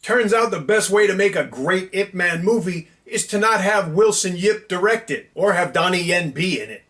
Turns out the best way to make a great Ip Man movie is to not have Wilson Yip direct it, or have Donnie Yen be in it.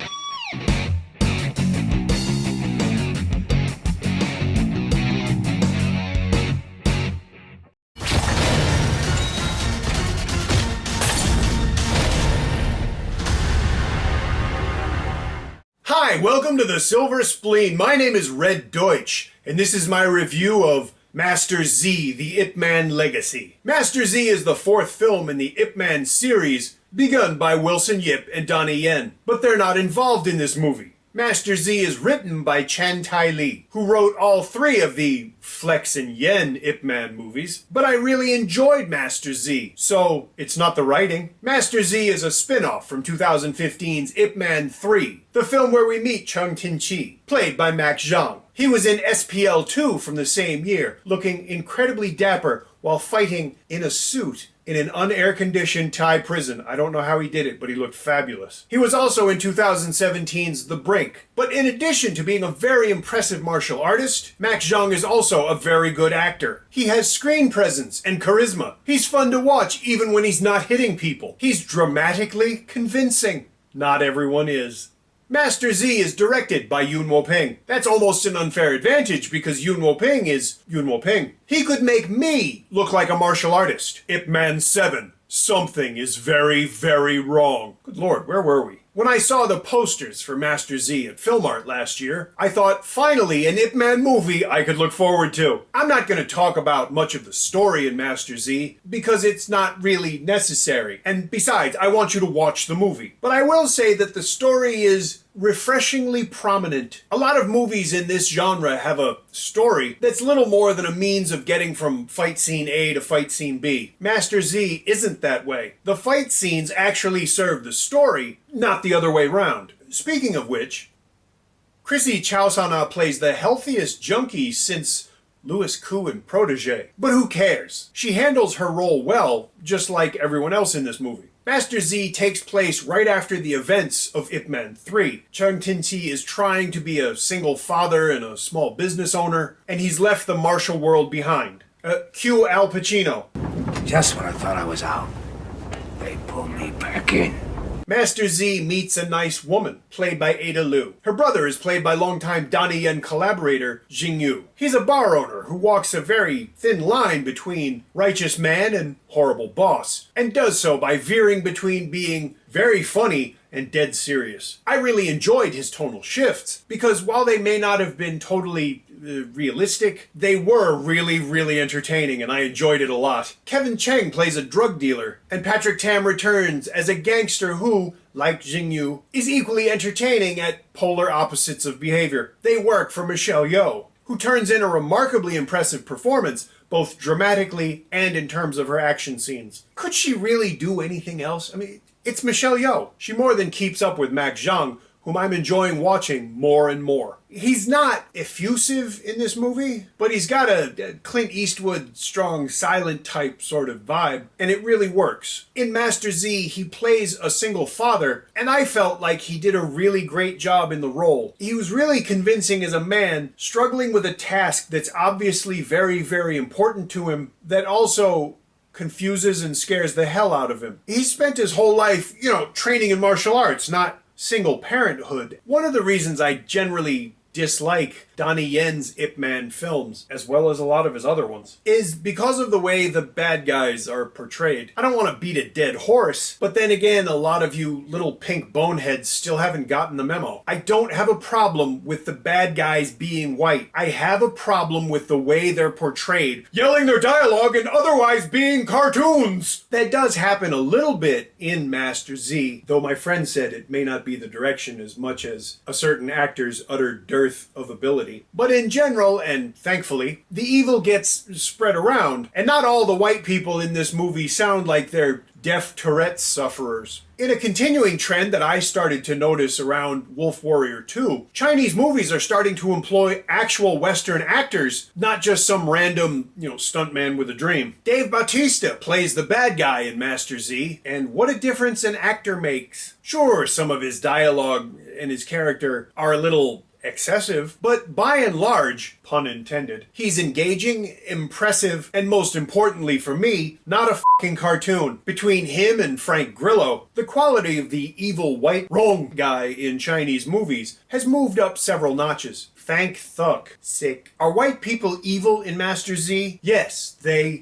Hi, welcome to the Silver Spleen. My name is Red Deutsch, and this is my review of Master Z, the Ip Man Legacy. Master Z is the fourth film in the Ip Man series, begun by Wilson Yip and Donnie Yen, but they're not involved in this movie. Master Z is written by Chan Tai Lee, who wrote all three of the Flex and Yen Ip Man movies, but I really enjoyed Master Z, so it's not the writing. Master Z is a spin-off from 2015's Ip Man 3, the film where we meet Chung Tin-chi, played by Max Zhang. He was in SPL 2 from the same year, looking incredibly dapper while fighting in a suit in an unair-conditioned Thai prison. I don't know how he did it, but he looked fabulous. He was also in 2017's The Brink. But in addition to being a very impressive martial artist, Max Zhang is also a very good actor. He has screen presence and charisma. He's fun to watch even when he's not hitting people. He's dramatically convincing. Not everyone is. Master Z is directed by Yuen Woo-ping. That's almost an unfair advantage because Yuen Woo-ping is Yuen Woo-ping. He could make me look like a martial artist. Ip Man 7. Something is very, very wrong. Good lord, where were we? When I saw the posters for Master Z at Film Art last year, I thought, finally, an Ip Man movie I could look forward to. I'm not going to talk about much of the story in Master Z, because it's not really necessary. And besides, I want you to watch the movie. But I will say that the story is refreshingly prominent. A lot of movies in this genre have a story that's little more than a means of getting from fight scene A to fight scene B. Master Z isn't that way. The fight scenes actually serve the story, not the other way round. Speaking of which, Chrissy Chowsana plays the healthiest junkie since Louis Koo in Protégé. But who cares? She handles her role well, just like everyone else in this movie. Master Z takes place right after the events of Ip Man 3. Chung Tin-chi is trying to be a single father and a small business owner, and he's left the martial world behind. Cue Al Pacino. Just when I thought I was out, they pulled me back in. Master Z meets a nice woman, played by Ada Liu. Her brother is played by longtime Donnie Yen collaborator Jing Yu. He's a bar owner who walks a very thin line between righteous man and horrible boss, and does so by veering between being very funny and dead serious. I really enjoyed his tonal shifts, because while they may not have been totally realistic, they were really, really entertaining, and I enjoyed it a lot. Kevin Cheng plays a drug dealer, and Patrick Tam returns as a gangster who, like Jing Yu, is equally entertaining at polar opposites of behavior. They work for Michelle Yeoh, who turns in a remarkably impressive performance, both dramatically and in terms of her action scenes. Could she really do anything else? I mean, it's Michelle Yeoh. She more than keeps up with Max Zhang, whom I'm enjoying watching more and more. He's not effusive in this movie, but he's got a Clint Eastwood strong silent type sort of vibe, and it really works. In Master Z, he plays a single father, and I felt like he did a really great job in the role. He was really convincing as a man, struggling with a task that's obviously very, very important to him, that also confuses and scares the hell out of him. He spent his whole life, training in martial arts, not single parenthood. One of the reasons I generally dislike Donnie Yen's Ip Man films, as well as a lot of his other ones, is because of the way the bad guys are portrayed. I don't want to beat a dead horse, but then again, a lot of you little pink boneheads still haven't gotten the memo. I don't have a problem with the bad guys being white. I have a problem with the way they're portrayed, yelling their dialogue and otherwise being cartoons. That does happen a little bit in Master Z, though my friend said it may not be the direction as much as a certain actor's utter dearth of ability. But in general, and thankfully, the evil gets spread around, and not all the white people in this movie sound like they're deaf Tourette's sufferers. In a continuing trend that I started to notice around Wolf Warrior 2, Chinese movies are starting to employ actual Western actors, not just some random, stuntman with a dream. Dave Bautista plays the bad guy in Master Z, and what a difference an actor makes. Sure, some of his dialogue and his character are a little excessive, but by and large, pun intended, he's engaging, impressive, and most importantly for me, not a fucking cartoon. Between him and Frank Grillo, the quality of the evil white wrong guy in Chinese movies has moved up several notches. Thank Thug. Sick. Are white people evil in Master Z? Yes,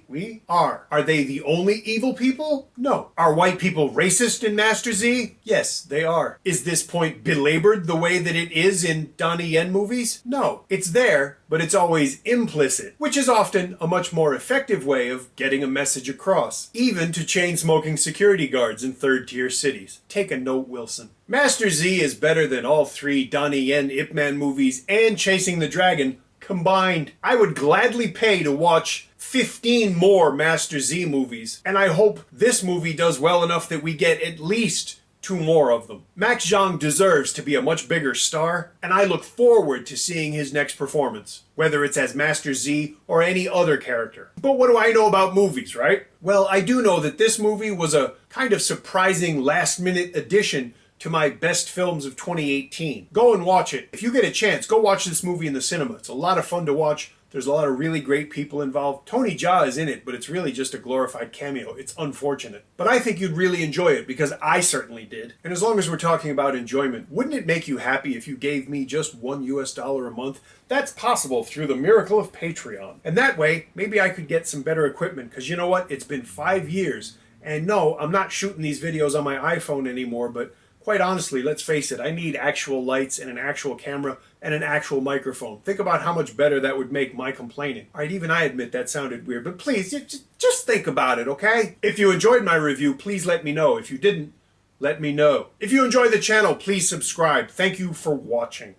we are. Are they the only evil people? No. Are white people racist in Master Z? Yes, they are. Is this point belabored the way that it is in Donnie Yen movies? No. It's there, but it's always implicit, which is often a much more effective way of getting a message across, even to chain-smoking security guards in third-tier cities. Take a note, Wilson. Master Z is better than all three Donnie Yen Ip Man movies and Chasing the Dragon combined. I would gladly pay to watch 15 more Master Z movies, and I hope this movie does well enough that we get at least 2 more of them. Max Zhang deserves to be a much bigger star, and I look forward to seeing his next performance, whether it's as Master Z or any other character. But what do I know about movies, right? Well, I do know that this movie was a kind of surprising last-minute addition to my best films of 2018. Go and watch it. If you get a chance, go watch this movie in the cinema. It's a lot of fun to watch. There's a lot of really great people involved. Tony Jaa is in it, but it's really just a glorified cameo. It's unfortunate. But I think you'd really enjoy it because I certainly did. And as long as we're talking about enjoyment, wouldn't it make you happy if you gave me just $1 a month? That's possible through the miracle of Patreon. And that way, maybe I could get some better equipment because you know what? It's been 5 years. And no, I'm not shooting these videos on my iPhone anymore, but quite honestly, let's face it, I need actual lights and an actual camera and an actual microphone. Think about how much better that would make my complaining. All right, even I admit that sounded weird, but please, just think about it, okay? If you enjoyed my review, please let me know. If you didn't, let me know. If you enjoy the channel, please subscribe. Thank you for watching.